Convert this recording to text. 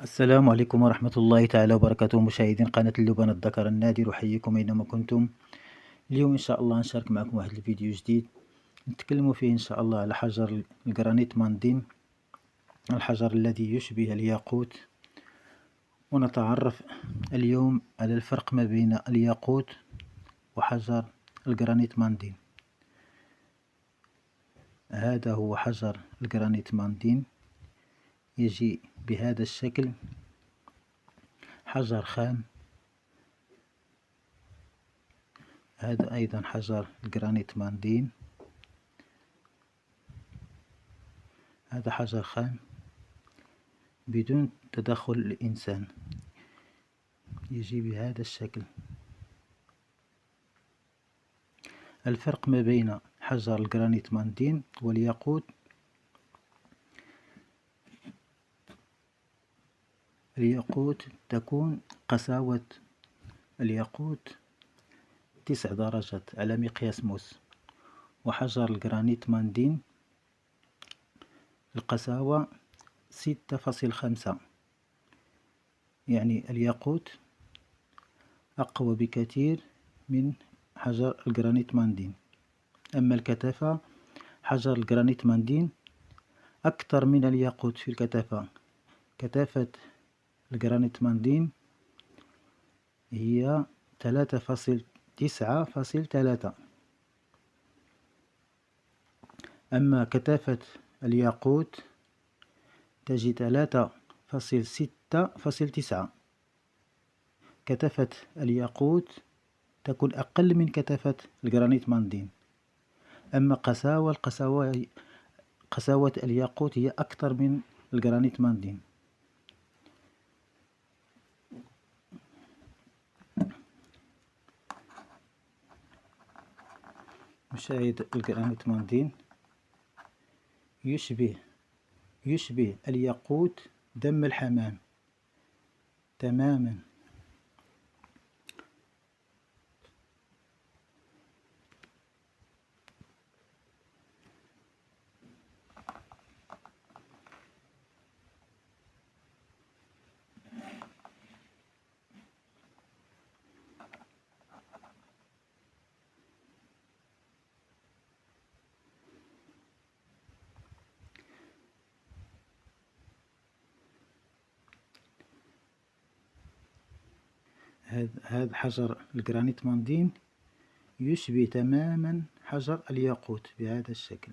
السلام عليكم ورحمة الله تعالى وبركاته، مشاهدين قناة اللبنان الذكر النادر، أحييكم أينما كنتم. اليوم إن شاء الله نشارك معكم واحد الفيديو جديد نتكلم فيه إن شاء الله على حجر الجرانيت ماندين، الحجر الذي يشبه الياقوت. ونتعرف اليوم على الفرق ما بين الياقوت وحجر الجرانيت ماندين. هذا هو حجر الجرانيت ماندين، يجي بهذا الشكل، حجر خام. هذا أيضا حجر الجرانيت ماندين، هذا حجر خام بدون تدخل الإنسان، يجي بهذا الشكل. الفرق ما بين حجر الجرانيت ماندين والياقوت: الياقوت تكون قساوة الياقوت 9 درجات على مقياس موس، وحجر الجرانيت ماندين القساوة 6.5. يعني الياقوت أقوى بكثير من حجر الجرانيت ماندين. أما الكثافة، حجر الجرانيت ماندين أكثر من الياقوت في الكثافة. كثافة الجرانيت ماندين هي 3.9/3. أما كثافة الياقوت تجي 3.6/9. كثافة الياقوت تكون أقل من كثافة الجرانيت ماندين. أما قساوة الياقوت هي أكثر من الجرانيت ماندين. مشاهد، الجرانيت ماندين يشبه الياقوت دم الحمام تماما. هذا حجر الجرانيت ماندين يشبه تماما حجر الياقوت بهذا الشكل.